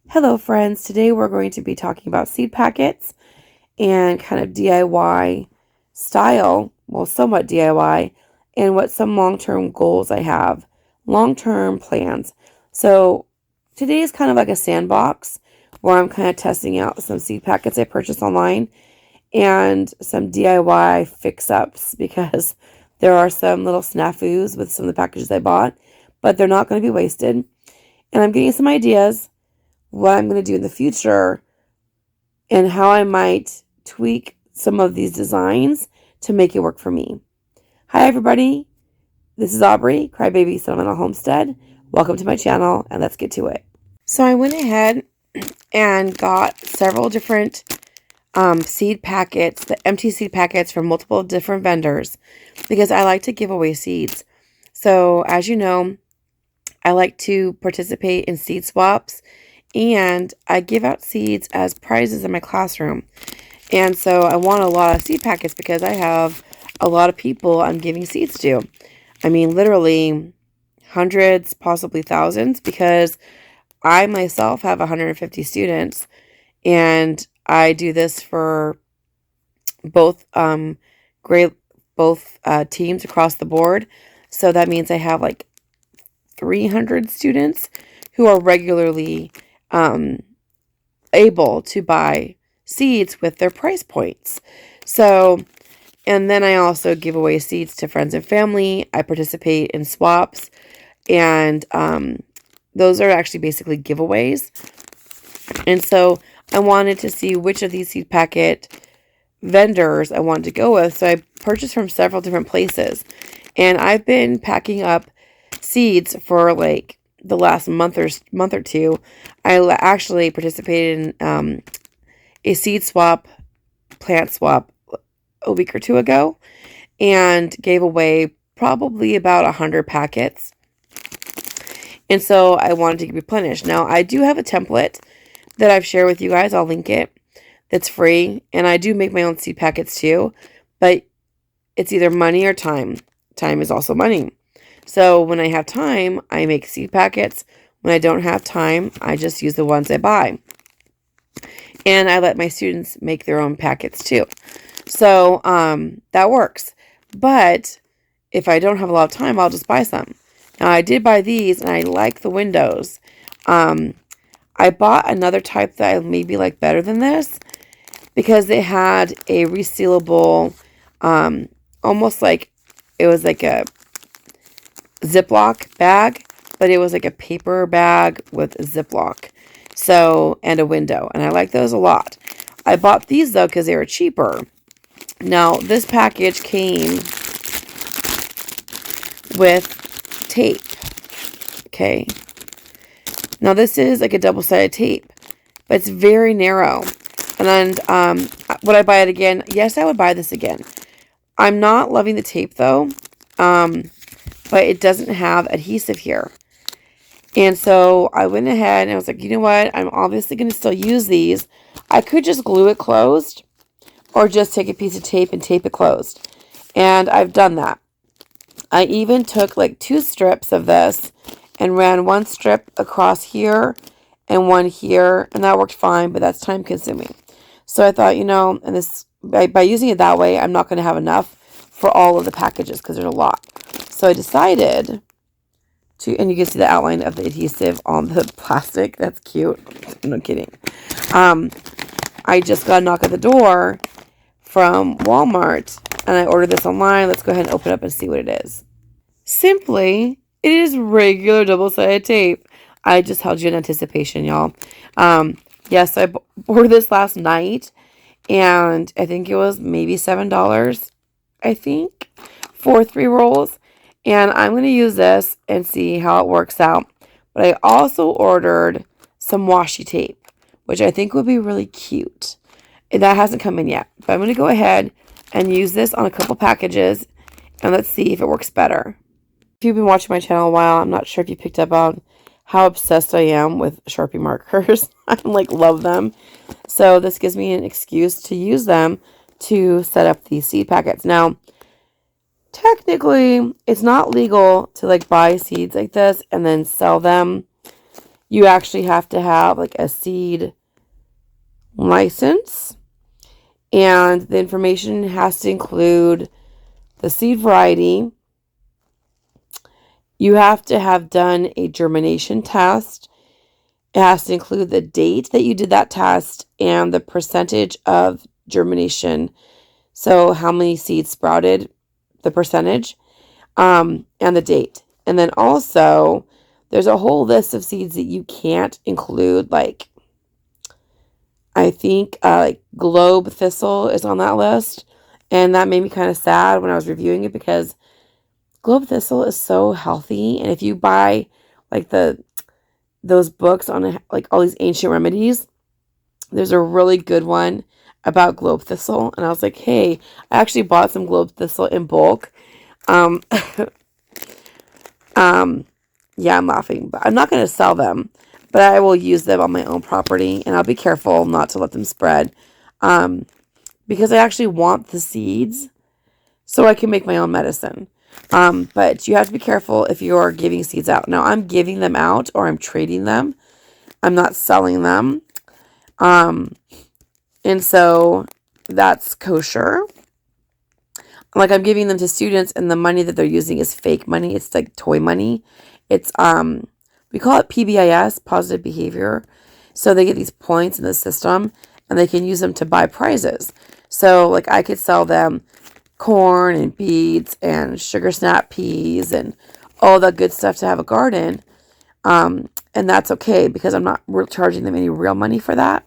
Hello friends, today we're going to be talking about seed packets and kind of DIY style, well somewhat DIY, and what some long-term goals I have, long-term plans. So today is kind of like a sandbox where I'm kind of testing out some seed packets I purchased online and some DIY fix-ups because there are some little snafus with some of the packages I bought, but they're not going to be wasted. And I'm getting some ideas what I'm going to do in the future and how I might tweak some of these designs to make it work for me. Hi everybody, this is Aubrey, Crybaby Sentimental Homestead. Welcome to my channel and let's get to it. So I went ahead and got several different seed packets, the empty seed packets from multiple different vendors because I like to give away seeds. So as you know, I like to participate in seed swaps and I give out seeds as prizes in my classroom. And so I want a lot of seed packets because I have a lot of people I'm giving seeds to. I mean, literally hundreds, possibly thousands, because I myself have 150 students and I do this for both teams across the board. So that means I have like 300 students who are regularly able to buy seeds with their price points. So, and then I also give away seeds to friends and family. I participate in swaps, and those are actually basically giveaways. And so I wanted to see which of these seed packet vendors I wanted to go with. So I purchased from several different places, and I've been packing up seeds for like the last month or two. I actually participated in a seed swap, plant swap a week or two ago and gave away probably about 100 packets. And so I wanted to replenish. Now I do have a template that I've shared with you guys. I'll link it. That's free. And I do make my own seed packets too, but it's either money or time. Time is also money. So when I have time, I make seed packets. When I don't have time, I just use the ones I buy. And I let my students make their own packets too. So that works. But if I don't have a lot of time, I'll just buy some. Now I did buy these and I like the windows. I bought another type that I maybe like better than this because they had a resealable, almost like it was like a Ziploc bag, but it was like a paper bag with a Ziploc. So, and a window. And I like those a lot. I bought these though because they were cheaper. Now, this package came with tape. Okay. Now, this is like a double-sided tape, but it's very narrow. And would I buy it again? Yes, I would buy this again. I'm not loving the tape though. But it doesn't have adhesive here. And so I went ahead and I was like, you know what? I'm obviously going to still use these. I could just glue it closed or just take a piece of tape and tape it closed. And I've done that. I even took like 2 strips of this and ran 1 strip across here and 1 here. And that worked fine, but that's time consuming. So I thought, you know, and this by using it that way, I'm not going to have enough for all of the packages because there's a lot. So I decided to, and you can see the outline of the adhesive on the plastic. That's cute. No kidding. I just got a knock at the door from Walmart, and I ordered this online. Let's go ahead and open it up and see what it is. Simply, it is regular double-sided tape. I just held you in anticipation, y'all. Yes, I ordered this last night, and I think it was maybe $7, I think, for 3 rolls. And I'm going to use this and see how it works out. But I also ordered some washi tape, which I think would be really cute. And that hasn't come in yet. But I'm going to go ahead and use this on a couple packages. And let's see if it works better. If you've been watching my channel a while, I'm not sure if you picked up on how obsessed I am with Sharpie markers. I like love them. So this gives me an excuse to use them to set up these seed packets. Now, technically, it's not legal to like buy seeds like this and then sell them you actually have to have like a seed license, and the information has to include the seed variety. You have to have done a germination test. It has to include the date that you did that test and the percentage of germination. So how many seeds sprouted, the percentage, and the date. And then also, there's a whole list of seeds that you can't include. Like, I think like globe thistle is on that list. And that made me kind of sad when I was reviewing it, because globe thistle is so healthy. And if you buy like those books on like all these ancient remedies, there's a really good one about globe thistle. And I was like, hey, I actually bought some globe thistle in bulk. Yeah, I'm laughing, but I'm not going to sell them, but I will use them on my own property, and I'll be careful not to let them spread, because I actually want the seeds so I can make my own medicine. But you have to be careful if you're giving seeds out. Now, I'm giving them out, or I'm trading them. I'm not selling them. And so that's kosher. Like, I'm giving them to students, and the money that they're using is fake money. It's like toy money. It's, we call it PBIS, positive behavior. So they get these points in the system, and they can use them to buy prizes. So, like, I could sell them corn and beets and sugar snap peas and all the good stuff to have a garden. And that's okay, because I'm not charging them any real money for that.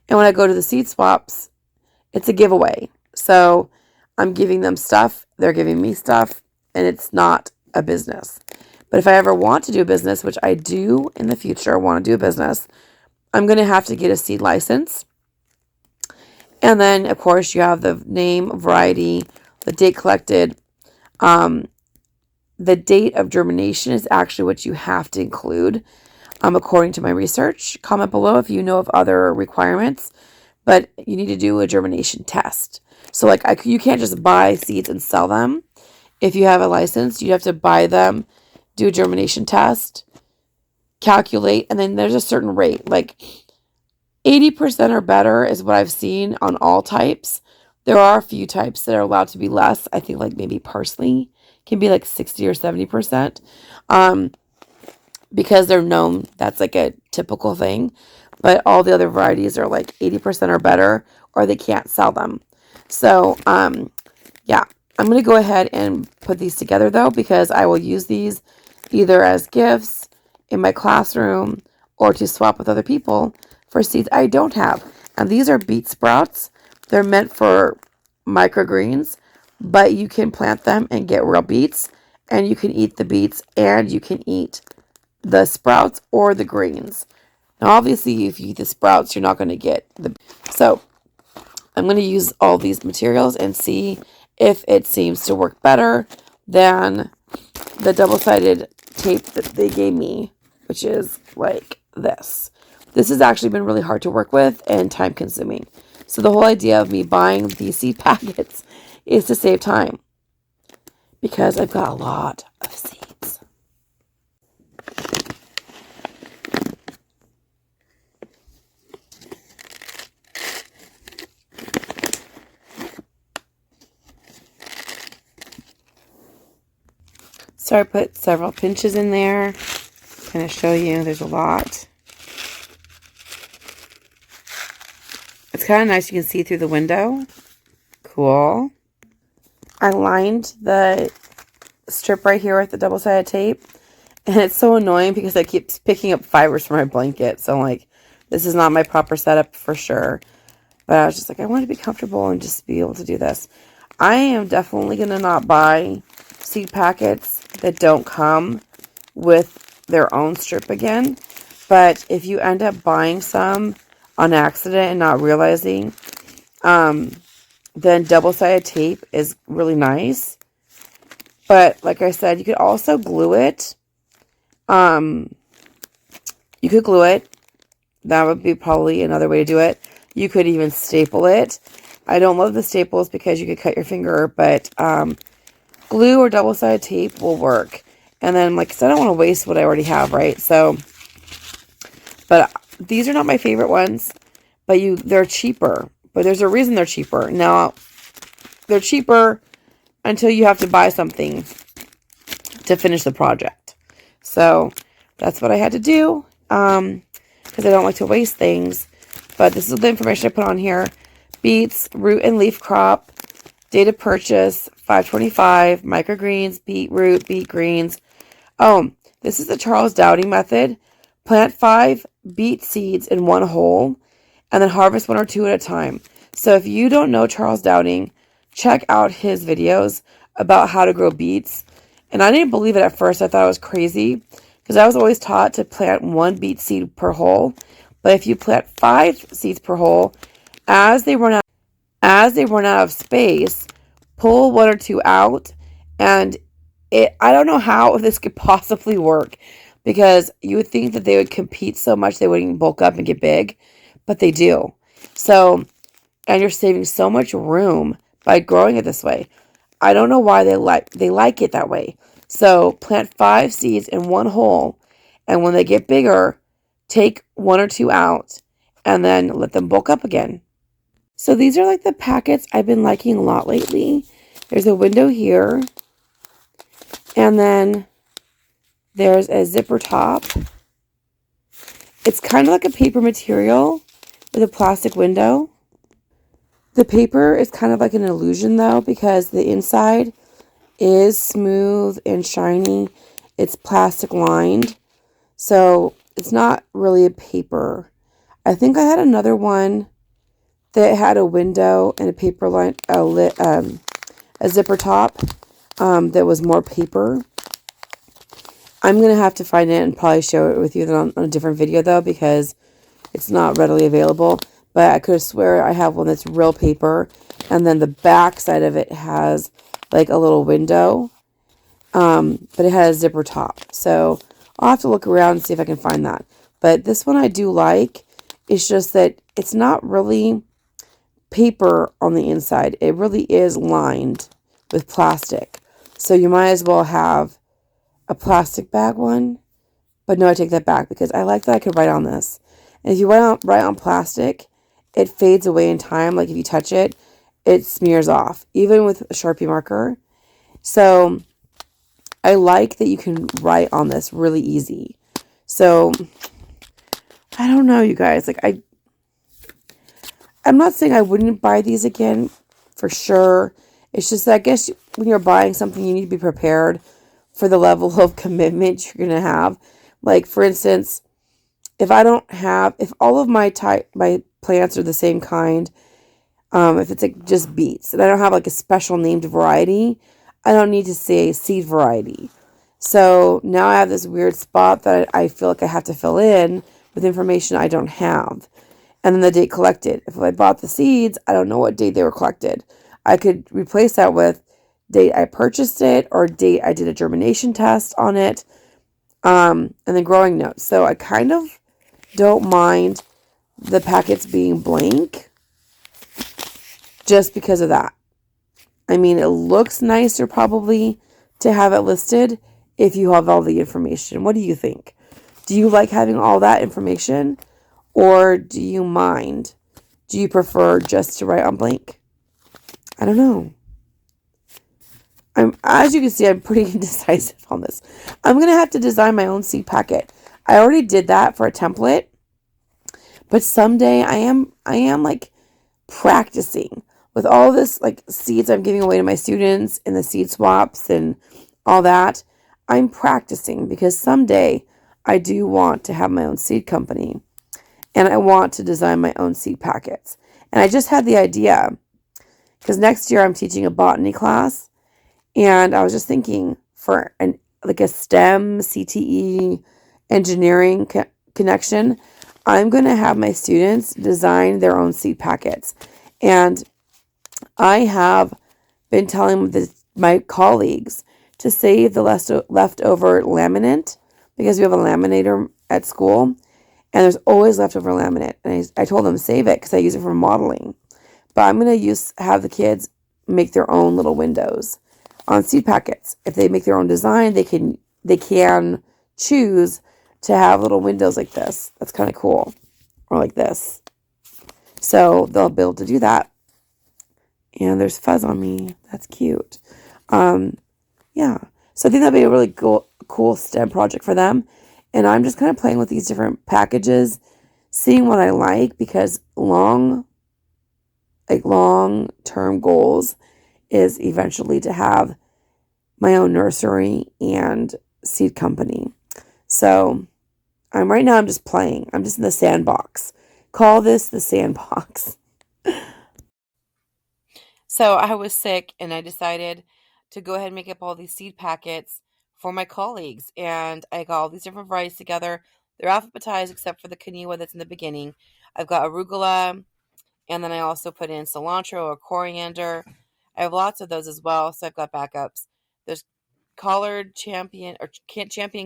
And when I go to the seed swaps, it's a giveaway. So I'm giving them stuff, they're giving me stuff, and it's not a business. But if I ever want to do a business, which I do in the future, want to do a business, I'm going to have to get a seed license. And then, of course, you have the name, variety, the date collected. The date of germination is actually what you have to include, according to my research. Comment below if you know of other requirements, but you need to do a germination test. So, like, you can't just buy seeds and sell them. If you have a license, you have to buy them, do a germination test, calculate, and then there's a certain rate. Like 80% or better is what I've seen on all types. There are a few types that are allowed to be less. I think like maybe parsley can be like 60 or 70%, because they're known that's like a typical thing. But all the other varieties are like 80% or better, or they can't sell them. So, yeah, I'm going to go ahead and put these together though, because I will use these either as gifts in my classroom or to swap with other people for seeds I don't have. And these are beet sprouts. They're meant for microgreens, but you can plant them and get real beets, and you can eat the beets, and you can eat the sprouts or the greens. Now, obviously, if you eat the sprouts, you're not going to get the... So, I'm going to use all these materials and see if it seems to work better than the double-sided tape that they gave me, which is like this. This has actually been really hard to work with and time-consuming. So the whole idea of me buying these seed packets is to save time, because I've got a lot of seeds. So I put several pinches in there. I'm going to show you, there's a lot. It's kind of nice, you can see through the window. Cool. I lined the strip right here with the double-sided tape, and it's so annoying because I keep picking up fibers from my blanket. So I'm like, this is not my proper setup for sure. But I was just like, I want to be comfortable and just be able to do this. I am definitely going to not buy seed packets that don't come with their own strip again. But if you end up buying some on accident and not realizing, then double-sided tape is really nice. But like I said, you could also glue it. You could glue it. That would be probably another way to do it. You could even staple it. I don't love the staples because you could cut your finger, but glue or double-sided tape will work. And then, like I said, I don't want to waste what I already have, right? So But these are not my favorite ones. But they're cheaper. But there's a reason they're cheaper. Now, they're cheaper until you have to buy something to finish the project. So that's what I had to do. Because I don't like to waste things. But this is the information I put on here. Beets, root and leaf crop. Date of purchase, $5.25. Microgreens, beet root, beet greens. Oh, this is the Charles Dowding method. Plant 5 beet seeds in one hole and then harvest 1 or 2 at a time. So if you don't know Charles Dowding, check out his videos about how to grow beets. And I didn't believe it at first. I thought it was crazy because I was always taught to plant 1 beet seed per hole. But if you plant 5 seeds per hole, as they run out of space, pull 1 or 2 out. And I don't know how this could possibly work, because you would think that they would compete so much they wouldn't bulk up and get big, but they do. So, and you're saving so much room by growing it this way. I don't know why they like it that way. So plant 5 seeds in one hole, and when they get bigger, take 1 or 2 out and then let them bulk up again. So these are like the packets I've been liking a lot lately. There's a window here, and then there's a zipper top. It's kind of like a paper material with a plastic window. The paper is kind of like an illusion though, because the inside is smooth and shiny. It's plastic lined. So it's not really a paper. I think I had another one that had a window and a paper line, a zipper top that was more paper. I'm going to have to find it and probably show it with you on a different video though, because it's not readily available. But I could have swear I have one that's real paper, and then the back side of it has like a little window, but it has a zipper top. So I'll have to look around and see if I can find that. But this one I do like. It's just that it's not really paper on the inside. It really is lined with plastic. So you might as well have a plastic bag one. But no, I take that back, because I like that I could write on this. And if you write on plastic, it fades away in time. Like if you touch it, it smears off, even with a Sharpie marker. So I like that you can write on this really easy. So I don't know, you guys. Like I'm not saying I wouldn't buy these again, for sure. It's just that I guess when you're buying something, you need to be prepared for the level of commitment you're going to have. Like, for instance, if all of my plants are the same kind, if it's like just beets, and I don't have like a special named variety, I don't need to say seed variety. So now I have this weird spot that I feel like I have to fill in with information I don't have. And then the date collected. If I bought the seeds, I don't know what date they were collected. I could replace that with date I purchased it, or date I did a germination test on it, and then growing notes. So I kind of don't mind the packets being blank just because of that. I mean, it looks nicer probably to have it listed if you have all the information. What do you think? Do you like having all that information, or do you mind? Do you prefer just to write on blank? I don't know. As you can see, I'm pretty indecisive on this. I'm going to have to design my own seed packet. I already did that for a template, but someday I am like practicing with all this like seeds I'm giving away to my students and the seed swaps and all that. I'm practicing because someday I do want to have my own seed company, and I want to design my own seed packets. And I just had the idea because next year I'm teaching a botany class. And I was just thinking for a STEM, CTE, engineering connection, I'm going to have my students design their own seed packets. And I have been telling my colleagues to save the leftover laminate, because we have a laminator at school, and there's always leftover laminate. And I told them save it because I use it for modeling. But I'm going to have the kids make their own little windows on seed packets. If they make their own design, they can choose to have little windows like this. That's kind of cool. Or like this. So they'll be able to do that. And there's fuzz on me. That's cute. Yeah. So I think that'd be a really cool STEM project for them. And I'm just kind of playing with these different packages, seeing what I like, because long-term goals is eventually to have my own nursery and seed company. So right now I'm just playing. I'm just in the sandbox. Call this the sandbox. So I was sick and I decided to go ahead and make up all these seed packets for my colleagues. And I got all these different varieties together. They're alphabetized except for the Kaniwa that's in the beginning. I've got arugula, and then I also put in cilantro or coriander. I have lots of those as well, so I've got backups. There's champion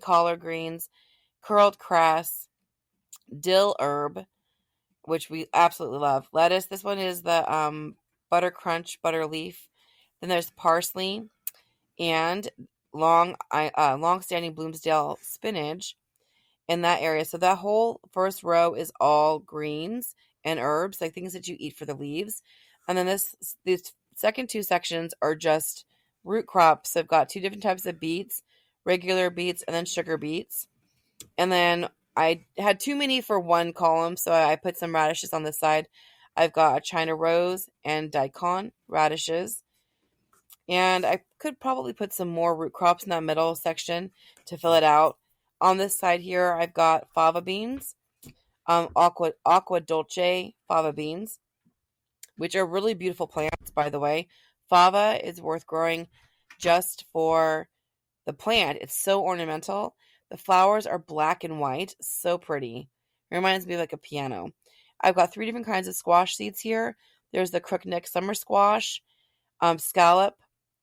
collard greens, curled cress, dill herb, which we absolutely love. Lettuce. This one is the butter crunch butter leaf. Then there's parsley and long-standing Bloomsdale spinach in that area. So that whole first row is all greens and herbs, like things that you eat for the leaves. And then these second two sections are just root crops. So I've got two different types of beets, regular beets and then sugar beets. And then I had too many for one column, so I put some radishes on the side. I've got a China rose and daikon radishes. And I could probably put some more root crops in that middle section to fill it out. On this side here, I've got fava beans, aqua dolce fava beans, which are really beautiful plants, by the way. Fava is worth growing just for the plant. It's so ornamental. The flowers are black and white, so pretty. It reminds me of like a piano. I've got three different kinds of squash seeds here. There's the crookneck summer squash, scallop,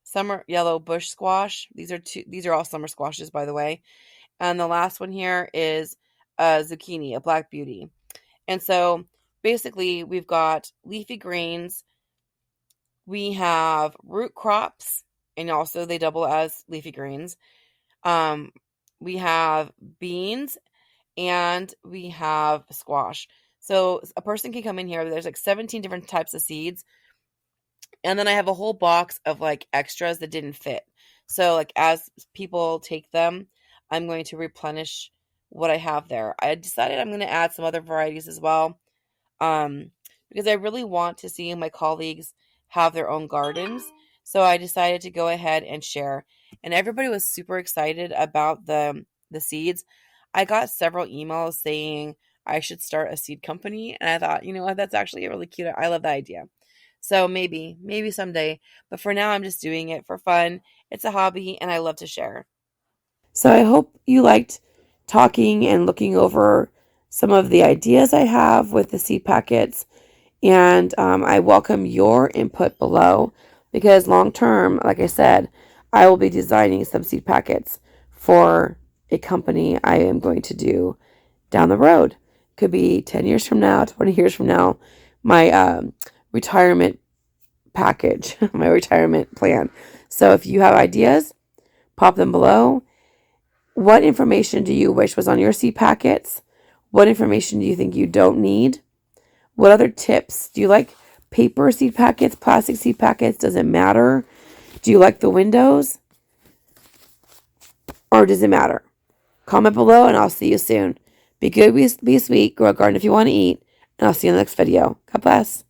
summer yellow bush squash. These are all summer squashes, by the way. And the last one here is a zucchini, a black beauty. And so basically we've got leafy greens, we have root crops, and also they double as leafy greens. Um, we have beans and we have squash. So a person can come in here. There's like 17 different types of seeds. And then I have a whole box of like extras that didn't fit. So like as people take them, I'm going to replenish what I have there. I decided I'm going to add some other varieties as well. Um, because I really want to see my colleagues have their own gardens. So I decided to go ahead and share. And everybody was super excited about the seeds. I got several emails saying I should start a seed company. And I thought, you know what, that's actually really cute. I love that idea. So maybe someday. But for now, I'm just doing it for fun. It's a hobby and I love to share. So I hope you liked talking and looking over some of the ideas I have with the seed packets. And I welcome your input below because long term, like I said, I will be designing some seed packets for a company I am going to do down the road. Could be 10 years from now, 20 years from now. My retirement package, my retirement plan. So if you have ideas, pop them below. What information do you wish was on your seed packets? What information do you think you don't need? What other tips? Do you like paper seed packets, plastic seed packets? Does it matter? Do you like the windows? Or does it matter? Comment below and I'll see you soon. Be good, be sweet, grow a garden if you want to eat, and I'll see you in the next video. God bless.